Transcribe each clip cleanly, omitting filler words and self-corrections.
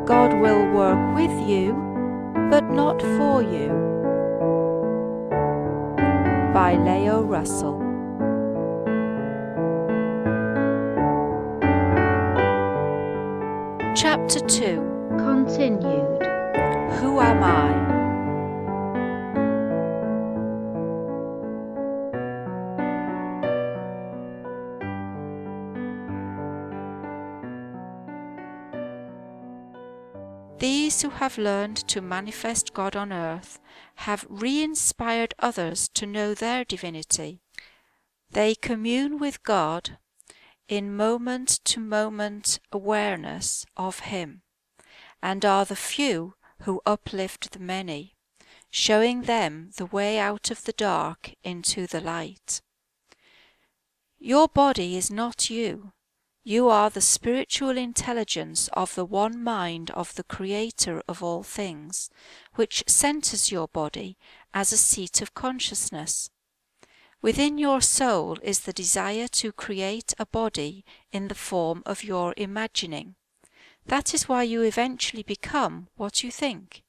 God will work with you, but not for you. By Lao Russell. Chapter 2. Continued. Who am I? These who have learned to manifest God on earth have re-inspired others to know their divinity. They commune with God in moment-to-moment awareness of Him, and are the few who uplift the many, showing them the way out of the dark into the light. Your body is not you. You are the spiritual intelligence of the one mind of the Creator of all things, which centers your body as a seat of consciousness. Within your soul is the desire to create a body in the form of your imagining. That is why you eventually become what you think.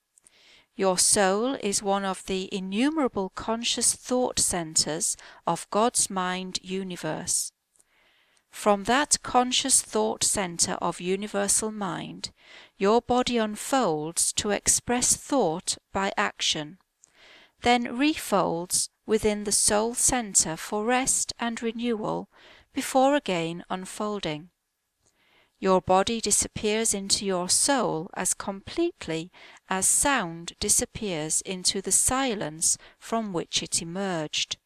Your soul is one of the innumerable conscious thought centers of God's mind universe. From that conscious thought center of universal mind, your body unfolds to express thought by action, then refolds within the soul center for rest and renewal before again unfolding. Your body disappears into your soul as completely as sound disappears into the silence from which it emerged.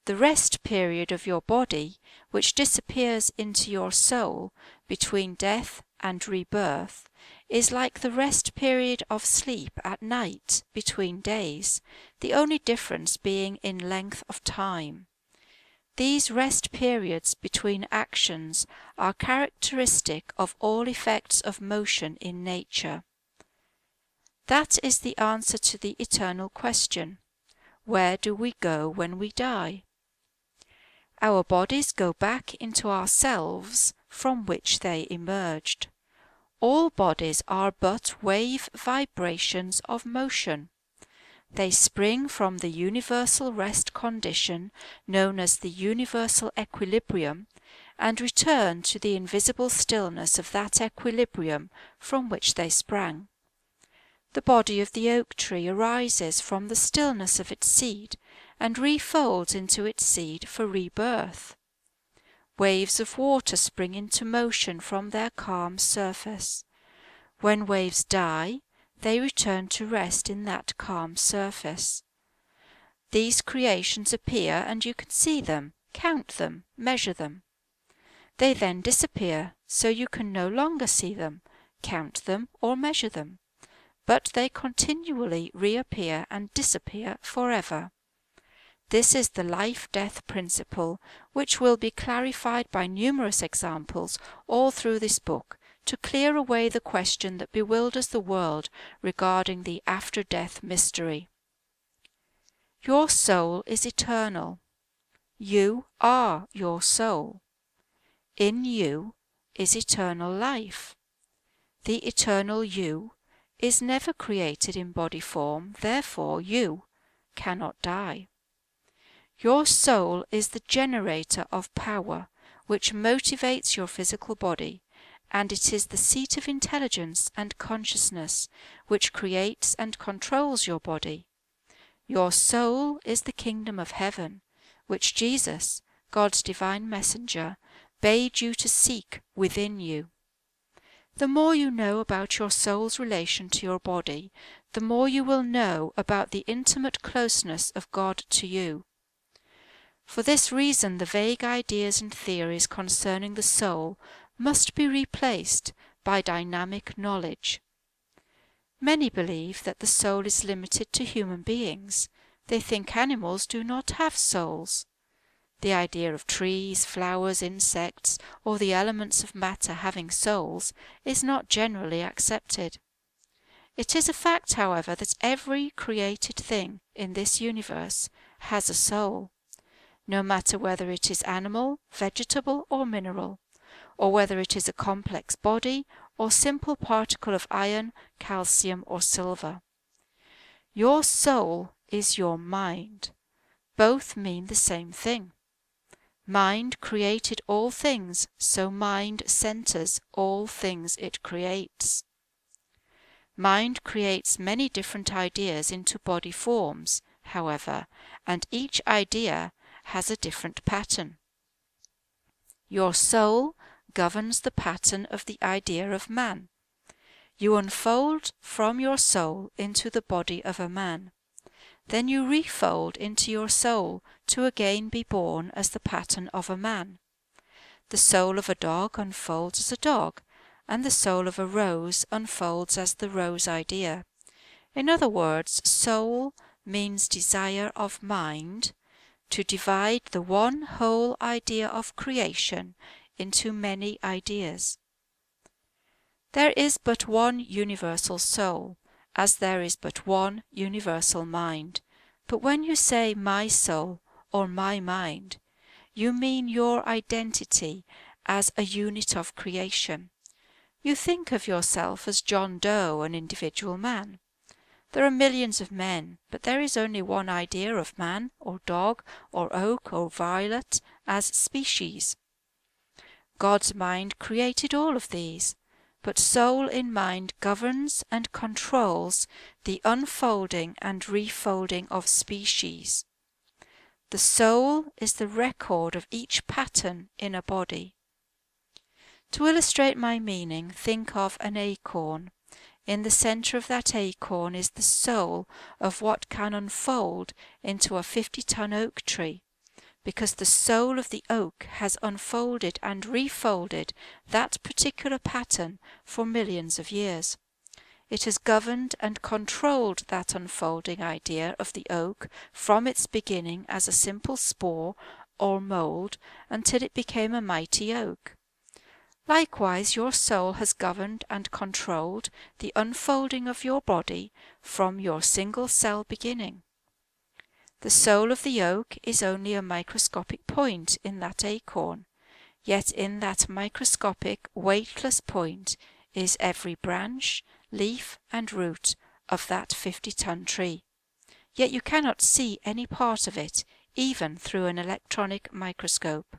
The rest period of your body, which disappears into your soul between death and rebirth, is like the rest period of sleep at night between days, the only difference being in length of time. These rest periods between actions are characteristic of all effects of motion in nature. That is the answer to the eternal question: where do we go when we die? Our bodies go back into ourselves from which they emerged. All bodies are but wave vibrations of motion. They spring from the universal rest condition known as the universal equilibrium and return to the invisible stillness of that equilibrium from which they sprang. The body of the oak tree arises from the stillness of its seed and refolds into its seed for rebirth. Waves of water spring into motion from their calm surface. When waves die, they return to rest in that calm surface. These creations appear and you can see them, count them, measure them. They then disappear, so you can no longer see them, count them or measure them, but they continually reappear and disappear forever. This is the life-death principle, which will be clarified by numerous examples all through this book, to clear away the question that bewilders the world regarding the after-death mystery. Your soul is eternal. You are your soul. In you is eternal life. The eternal you is never created in body form, therefore you cannot die. Your soul is the generator of power, which motivates your physical body, and it is the seat of intelligence and consciousness, which creates and controls your body. Your soul is the kingdom of heaven, which Jesus, God's divine messenger, bade you to seek within you. The more you know about your soul's relation to your body, the more you will know about the intimate closeness of God to you. For this reason, the vague ideas and theories concerning the soul must be replaced by dynamic knowledge. Many believe that the soul is limited to human beings. They think animals do not have souls. The idea of trees, flowers, insects, or the elements of matter having souls is not generally accepted. It is a fact, however, that every created thing in this universe has a soul, no matter whether it is animal, vegetable, or mineral, or whether it is a complex body or simple particle of iron, calcium, or silver. Your soul is your mind. Both mean the same thing. Mind created all things, so mind centers all things it creates. Mind creates many different ideas into body forms, however, and each idea has a different pattern. Your soul governs the pattern of the idea of man. You unfold from your soul into the body of a man. Then you refold into your soul to again be born as the pattern of a man. The soul of a dog unfolds as a dog, and the soul of a rose unfolds as the rose idea. In other words, soul means desire of mind to divide the one whole idea of creation into many ideas. There is but one universal soul, as there is but one universal mind. But when you say my soul or my mind, you mean your identity as a unit of creation. You think of yourself as John Doe, an individual man. There are millions of men, but there is only one idea of man, or dog, or oak, or violet, as species. God's mind created all of these, but soul in mind governs and controls the unfolding and refolding of species. The soul is the record of each pattern in a body. To illustrate my meaning, think of an acorn. In the centre of that acorn is the soul of what can unfold into a 50-ton oak tree, because the soul of the oak has unfolded and refolded that particular pattern for millions of years. It has governed and controlled that unfolding idea of the oak from its beginning as a simple spore or mould until it became a mighty oak. Likewise, your soul has governed and controlled the unfolding of your body from your single-cell beginning. The soul of the oak is only a microscopic point in that acorn, yet in that microscopic, weightless point is every branch, leaf, and root of that 50-ton tree. Yet you cannot see any part of it, even through an electronic microscope.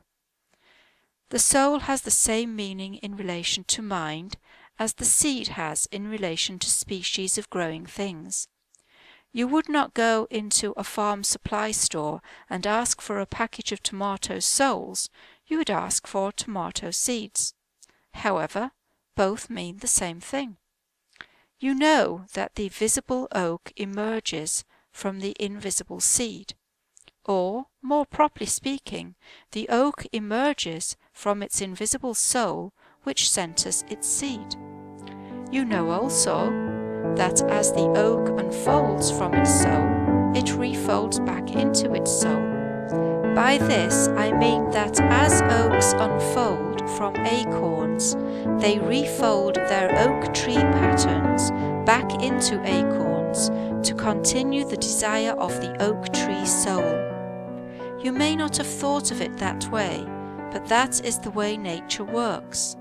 The soul has the same meaning in relation to mind as the seed has in relation to species of growing things. You would not go into a farm supply store and ask for a package of tomato souls, you would ask for tomato seeds. However, both mean the same thing. You know that the visible oak emerges from the invisible seed. Or, more properly speaking, the oak emerges from its invisible soul which centers its seed. You know also that as the oak unfolds from its soul, it refolds back into its soul. By this I mean that as oaks unfold from acorns, they refold their oak tree patterns back into acorns to continue the desire of the oak tree soul. You may not have thought of it that way, but that is the way nature works.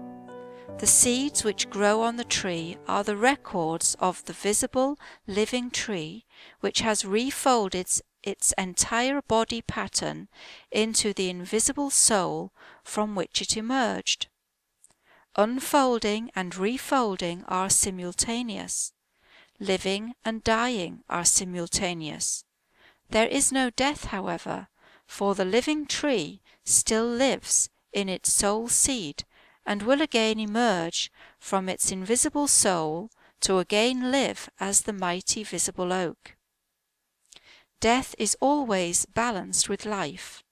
The seeds which grow on the tree are the records of the visible, living tree which has refolded its entire body pattern into the invisible soul from which it emerged. Unfolding and refolding are simultaneous. Living and dying are simultaneous. There is no death, however, for the living tree still lives in its soul seed and will again emerge from its invisible soul to again live as the mighty visible oak. Death is always balanced with life.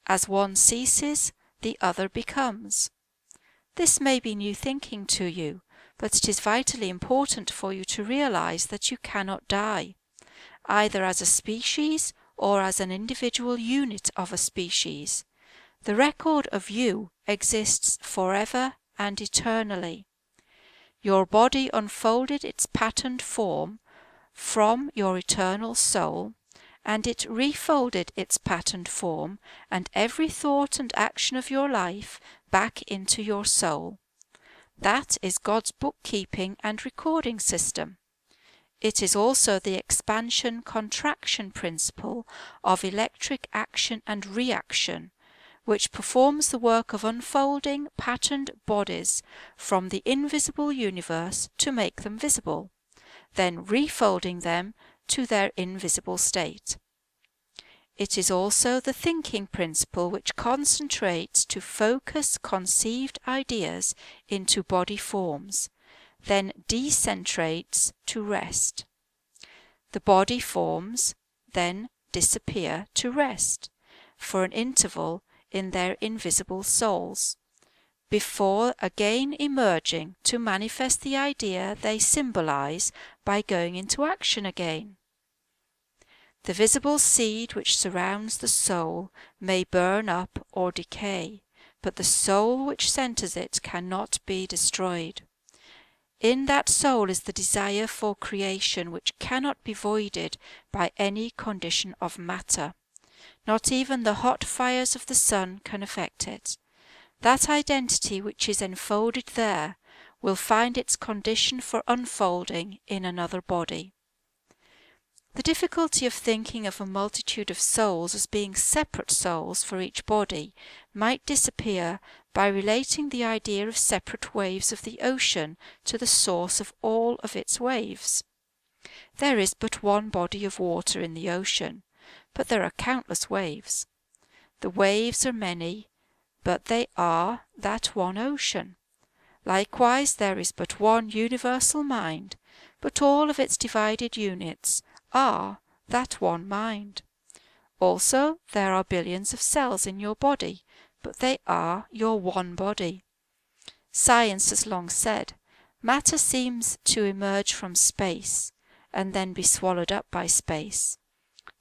As one ceases, the other becomes. This may be new thinking to you, but it is vitally important for you to realize that you cannot die, either as a species or as an individual unit of a species. The record of you exists forever and eternally. Your body unfolded its patterned form from your eternal soul, and it refolded its patterned form and every thought and action of your life back into your soul. That is God's bookkeeping and recording system. It is also the expansion-contraction principle of electric action and reaction, which performs the work of unfolding patterned bodies from the invisible universe to make them visible, then refolding them to their invisible state. It is also the thinking principle which concentrates to focus conceived ideas into body forms, then decentrates to rest. The body forms then disappear to rest for an interval in their invisible souls, before again emerging to manifest the idea they symbolize by going into action again. The visible seed which surrounds the soul may burn up or decay, but the soul which centers it cannot be destroyed. In that soul is the desire for creation which cannot be voided by any condition of matter. Not even the hot fires of the sun can affect it. That identity which is enfolded there will find its condition for unfolding in another body. The difficulty of thinking of a multitude of souls as being separate souls for each body might disappear by relating the idea of separate waves of the ocean to the source of all of its waves. There is but one body of water in the ocean, but there are countless waves. The waves are many, but they are that one ocean. Likewise, there is but one universal mind, but all of its divided units are that one mind. Also, there are billions of cells in your body, but they are your one body. Science has long said, matter seems to emerge from space and then be swallowed up by space.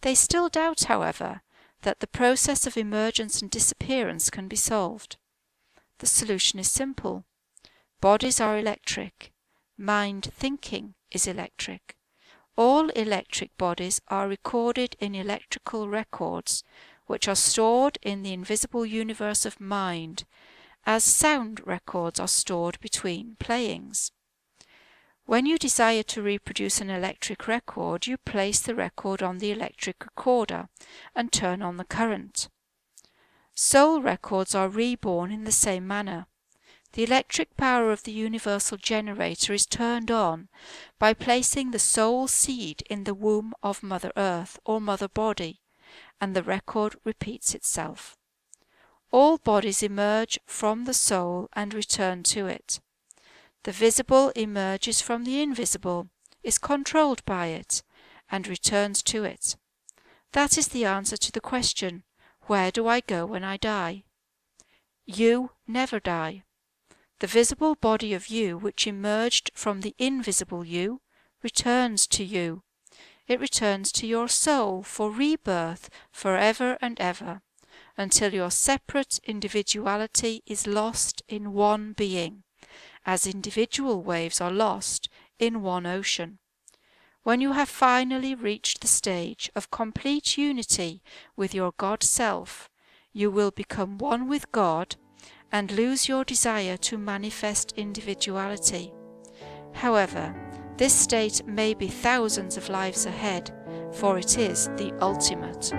They still doubt, however, that the process of emergence and disappearance can be solved. The solution is simple. Bodies are electric. Mind thinking is electric. All electric bodies are recorded in electrical records, which are stored in the invisible universe of mind, as sound records are stored between playings. When you desire to reproduce an electric record, you place the record on the electric recorder and turn on the current. Soul records are reborn in the same manner. The electric power of the universal generator is turned on by placing the soul seed in the womb of Mother Earth or Mother Body, and the record repeats itself. All bodies emerge from the soul and return to it. The visible emerges from the invisible, is controlled by it, and returns to it. That is the answer to the question, where do I go when I die? You never die. The visible body of you, which emerged from the invisible you, returns to you. It returns to your soul for rebirth forever and ever, until your separate individuality is lost in one being, as individual waves are lost in one ocean. When you have finally reached the stage of complete unity with your God Self, you will become one with God and lose your desire to manifest individuality. However, this state may be thousands of lives ahead, for it is the ultimate.